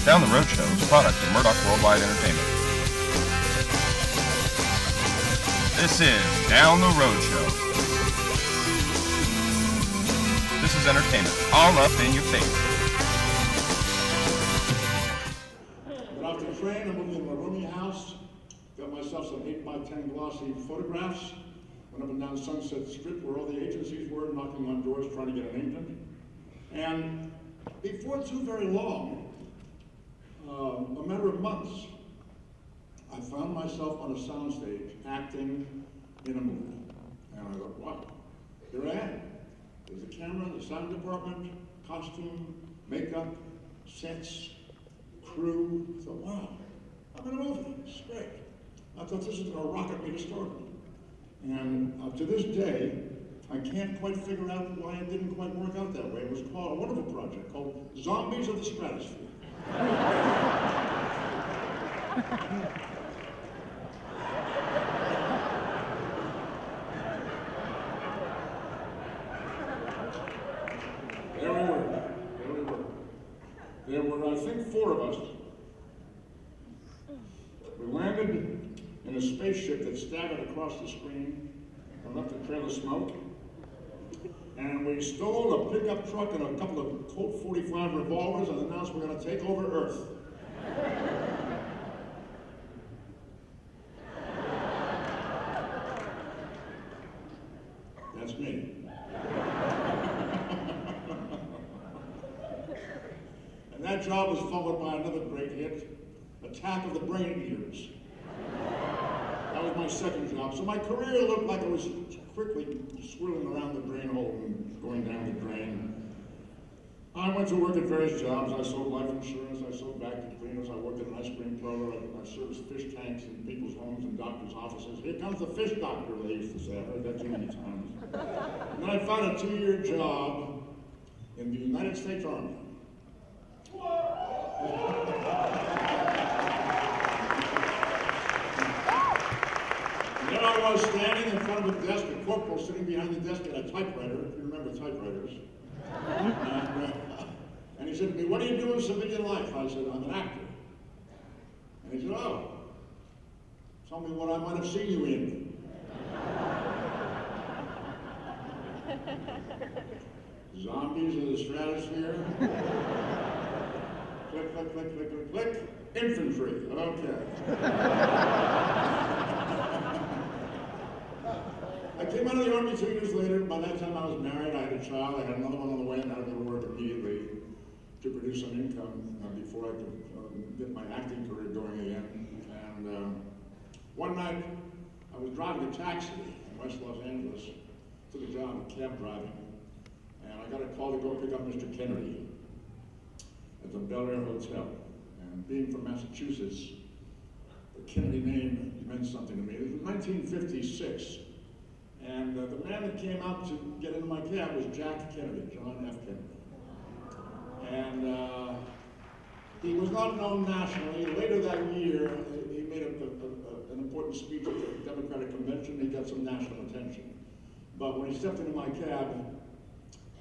Down the Road Show is a product of Murdoch Worldwide Entertainment. This is Down the Road Show. This is entertainment, all up in your face. Got off the train, I moved into a roomy house, got myself some 8x10 glossy photographs, went up and down Sunset Strip where all the agencies were, knocking on doors trying to get an agent. And before too very long, a matter of months, I found myself on a soundstage acting in a movie. And I thought, wow, here I am. There's the camera, the sound department, costume, makeup, sets, crew. I thought, wow, I'm in a movie. It's great. I thought this is going to rocket me to stardom. And to this day, I can't quite figure out why it didn't quite work out that way. It was called a wonderful project called Zombies of the Stratosphere. There were, I think, 4 of us. We landed in a spaceship that staggered across the screen and left a trail of smoke. And we stole a pickup truck and a couple of Colt 45 revolvers and announced we're going to take over Earth. That's me. And that job was followed by another great hit, Attack of the Brain Eaters. That was my second job. So my career looked like I was quickly swirling around the drain hole and going down the drain. I went to work at various jobs. I sold life insurance, I sold vacuum cleaners, I worked at an ice cream parlor, I serviced fish tanks in people's homes and doctors' offices. Here comes the fish doctor, they used to say. I heard that too many times. And then I found a 2-year job in the United States Army. There I was standing in front of a desk, a corporal sitting behind the desk at a typewriter, if you remember typewriters. And he said to me, "What do you do in civilian life?" I said, "I'm an actor." And he said, "Oh, tell me what I might have seen you in." Zombies of the Stratosphere. Click, click, click, click, click, click. Infantry. Okay. I came out of the Army 2 years later. By that time I was married, I had a child, I had another one on the way, and I had to go to work immediately to produce some income before I could get my acting career going again. And one night, I was driving a taxi in West Los Angeles, took a job in cab driving, and I got a call to go pick up Mr. Kennedy at the Bel Air Hotel. And being from Massachusetts, the Kennedy name meant something to me. It was 1956. And the man that came out to get into my cab was Jack Kennedy, John F. Kennedy. And he was not known nationally. Later that year, he made an important speech at the Democratic Convention. He got some national attention. But when he stepped into my cab,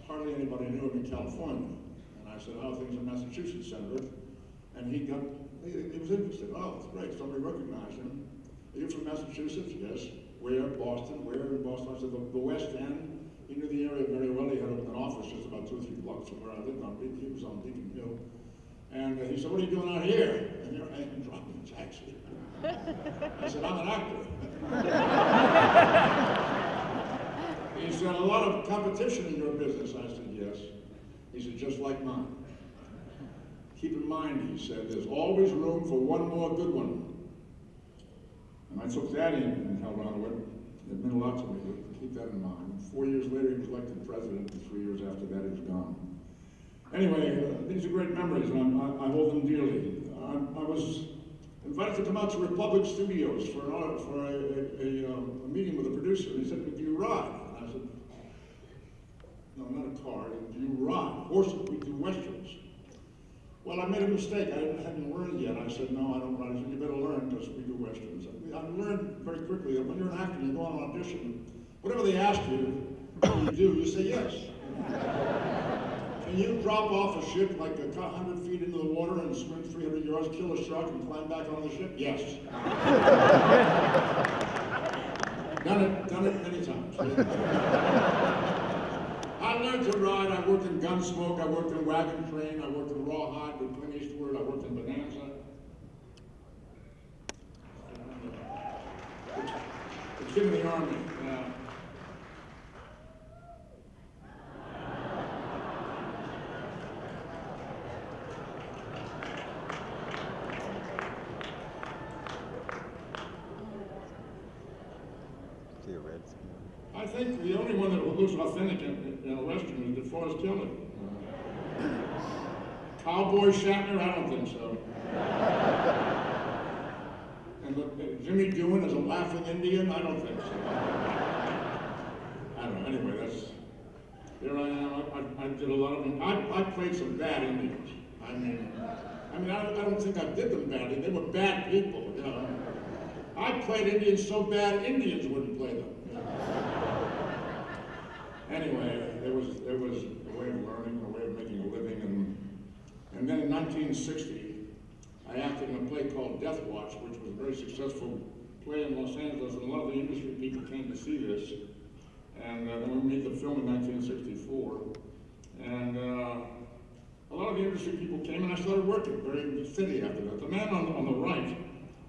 hardly anybody knew him in California. And I said, "How are things in Massachusetts, Senator?" And he was interested. "Oh, it's great, somebody recognized him. Are you from Massachusetts?" "Yes." "Where?" "Boston." "Where in Boston?" I said, "The West End." He knew the area very well. He had an office just about 2 or 3 blocks from where I lived. He was on Beacon Hill. And he said, "What are you doing out here?" And here I am dropping a taxi. I said, "I'm an actor." He said, "A lot of competition in your business." I said, "Yes." He said, "Just like mine. Keep in mind," he said, "there's always room for one more good one." And I took that in and held on to it. It meant a lot to me to keep that in mind. 4 years later, he was elected president, and 3 years after that, he was gone. Anyway, these are great memories, and I hold them dearly. I was invited to come out to Republic Studios for a meeting with a producer. And he said, "Do you ride?" And I said, "No, not a car. Do you ride? Horses, we do westerns." Well, I made a mistake. I hadn't learned yet. I said, "No, I don't ride." He said, "You better learn because we do westerns." I learned very quickly that when you're an actor, you go on an audition, whatever they ask you, you do, you say yes. Can you drop off a ship like 100 feet into the water and swim 300 yards, kill a shark, and climb back on the ship? Yes. Done it many times. I learned to ride. I worked in Gunsmoke. I worked in Wagon Train. I worked in Rawhide with Clint Eastwood. I worked in Bonanza. The kid in the Army. I think the only one that looks authentic in a Western is DeForest Kelley. Cowboy Shatner, I don't think so. And Jimmy Doohan as a laughing Indian, I don't think so. I don't know, anyway, here I am, I did a lot of them. I played some bad Indians. I don't think I did them badly, they were bad people, you know. I played Indians so bad, Indians wouldn't play them. You know? Anyway, there was a way of learning, a way of making a living, and then in 1960, I acted in a play called Death Watch, which was a very successful play in Los Angeles, and a lot of the industry people came to see this. And then we made the film in 1964, and a lot of the industry people came, and I started working very steady after that. The man on the right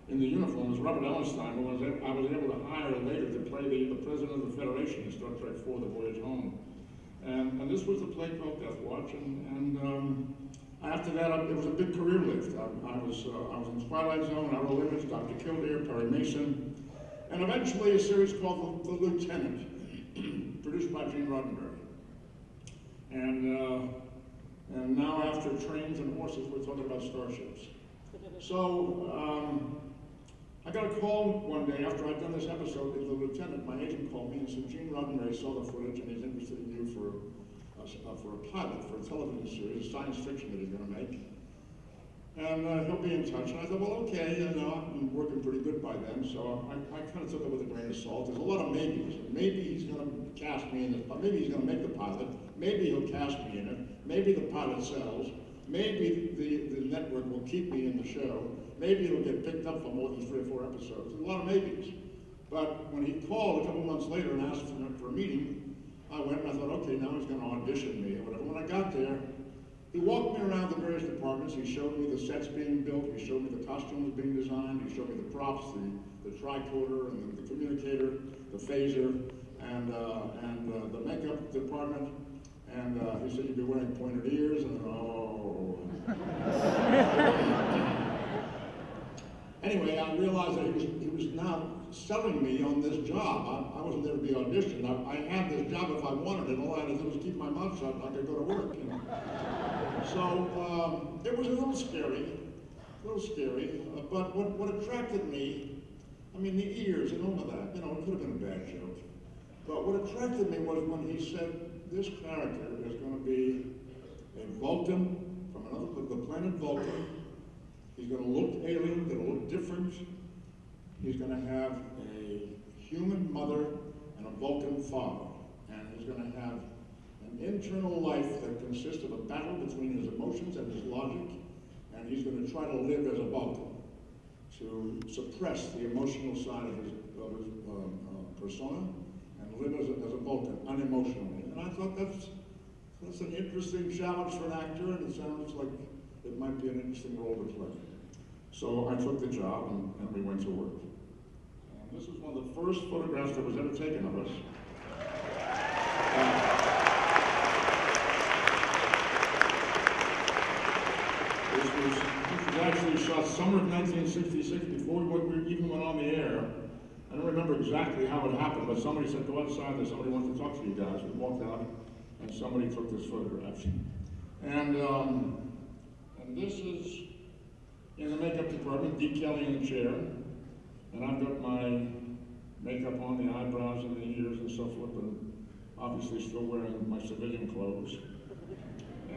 in the uniform was Robert Ellenstein, who I was able to hire later to play the president of the Federation in Star Trek IV, The Voyage Home. And this was the play called Death Watch, and after that, it was a big career lift. I was in Twilight Zone, Outer Limits, Dr. Kildare, Perry Mason, and eventually a series called The Lieutenant, produced by Gene Roddenberry. And now after Trains and Horses, we're talking about starships. So, I got a call one day after I'd done this episode with The Lieutenant. My agent called me and said, Gene Roddenberry saw the footage and he's interested in you for a pilot, for a television series, a science fiction that he's going to make. And he'll be in touch. And I thought, well, okay, you know, I'm working pretty good by then, so I kind of took it with a grain of salt. There's a lot of maybes. Maybe he's going to cast me in this, maybe he's going to make the pilot, maybe he'll cast me in it, maybe the pilot sells, maybe the network will keep me in the show, maybe it'll get picked up for more than 3 or 4 episodes. There's a lot of maybes. But when he called a couple months later and asked for a meeting, I went and I thought, okay, now he's going to audition me or whatever. When I got there, he walked me around the various departments. He showed me the sets being built. He showed me the costumes being designed. He showed me the props, the tricorder and the communicator, the phaser, and the makeup department. And he said you'd be wearing pointed ears, and oh. Anyway, I realized that he was now selling me on this job. I wasn't there to be auditioned. I had this job if I wanted it. All I had to do was keep my mouth shut and I could go to work. You know? So it was a little scary. But what attracted me, I mean, the ears and all of that, you know, it could have been a bad joke. But what attracted me was when he said, this character is going to be a Vulcan from the planet Vulcan. He's going to look alien, going to look different. He's going to have a human mother and a Vulcan father. And he's going to have an internal life that consists of a battle between his emotions and his logic. And he's going to try to live as a Vulcan, to suppress the emotional side of his persona and live as a Vulcan, unemotionally. And I thought that's an interesting challenge for an actor, and it sounds like it might be an interesting role to play. So I took the job, and we went to work. And this was one of the first photographs that was ever taken of us. This was actually shot summer of 1966, before we even went on the air. I don't remember exactly how it happened, but somebody said, go outside, there's somebody wants to talk to you guys. We walked out, and somebody took this photograph. And this is in the makeup department, Dee Kelly in the chair, and I've got my makeup on, the eyebrows and the ears and so forth, and obviously still wearing my civilian clothes.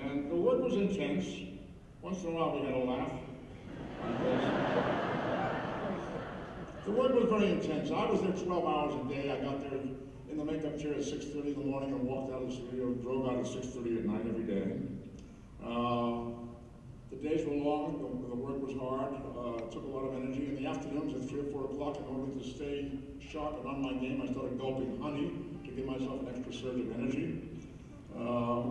And the work was intense. Once in a while we had a laugh. The work was very intense. I was there 12 hours a day. I got there in the makeup chair at 6:30 in the morning and walked out of the studio, drove out at 6:30 at night every day. to stay sharp and on my game, I started gulping honey to give myself an extra surge of energy.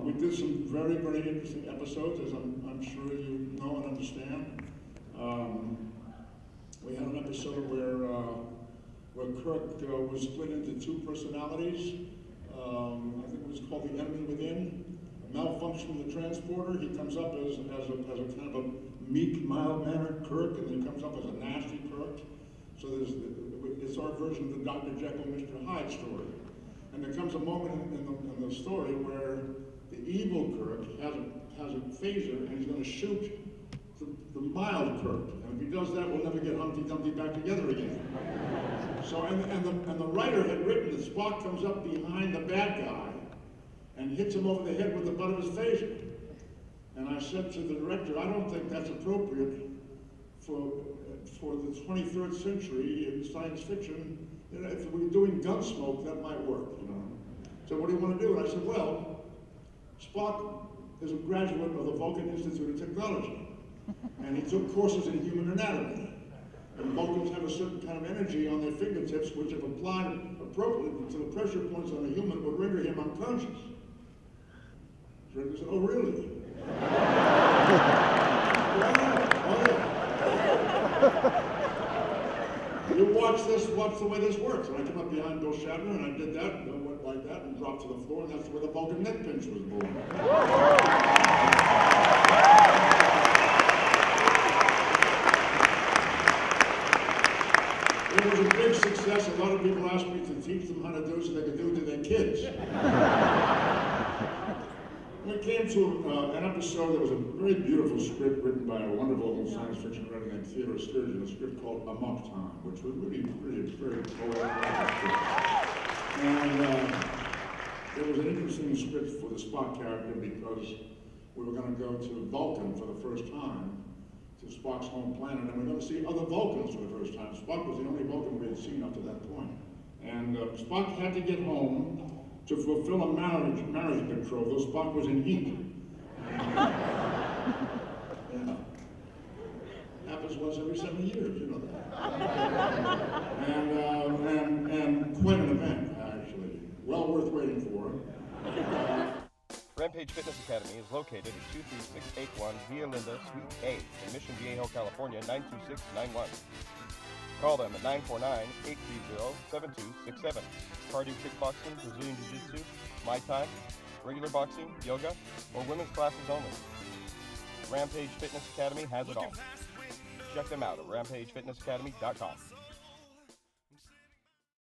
We did some very, very interesting episodes, as I'm sure you know and understand. We had an episode where Kirk was split into two personalities. I think it was called The Enemy Within. A malfunction in the transporter. He comes up as a kind of a meek, mild-mannered Kirk, and then he comes up as a nasty Kirk. So it's our version of the Dr. Jekyll, Mr. Hyde story. And there comes a moment in the story where the evil Kirk has a phaser and he's going to shoot the mild Kirk. And if he does that, we'll never get Humpty Dumpty back together again. So, and the writer had written that Spock comes up behind the bad guy and hits him over the head with the butt of his phaser. And I said to the director, I don't think that's appropriate for the 23rd century in science fiction. You know, if we were doing Gunsmoke, that might work, you know. So what do you want to do? And I said, well, Spock is a graduate of the Vulcan Institute of Technology. And he took courses in human anatomy. And Vulcans have a certain kind of energy on their fingertips, which if applied appropriately to the pressure points on a human would render him unconscious. So he said, oh, really? You watch the way this works. And I came up behind Bill Shatner and I did that, and went like that and dropped to the floor, and that's where the Vulcan neck pinch was born. It was a big success. A lot of people asked me to teach them how to do it so they could do it to their kids. We came to an episode that was a very beautiful script written by a wonderful science fiction writer named Theodore Sturgeon, a script called Amok Time, which was really very poetic. And it was an interesting script for the Spock character because we were going to go to Vulcan for the first time, to Spock's home planet, and we're going to see other Vulcans for the first time. Spock was the only Vulcan we had seen up to that point. And Spock had to get home to fulfill a marriage betrothal. Spock was in heat. Yeah. Happens once every 7 years, you know that. And quite an event, actually. Well worth waiting for. Rampage Fitness Academy is located at 23681 Via Linda, Suite A, in Mission Viejo, California, 92691. Call them at 949-830-7267. Cardio kickboxing, Brazilian Jiu-Jitsu, Muay Thai, regular boxing, yoga, or women's classes only. Rampage Fitness Academy has it all. Check them out at rampagefitnessacademy.com.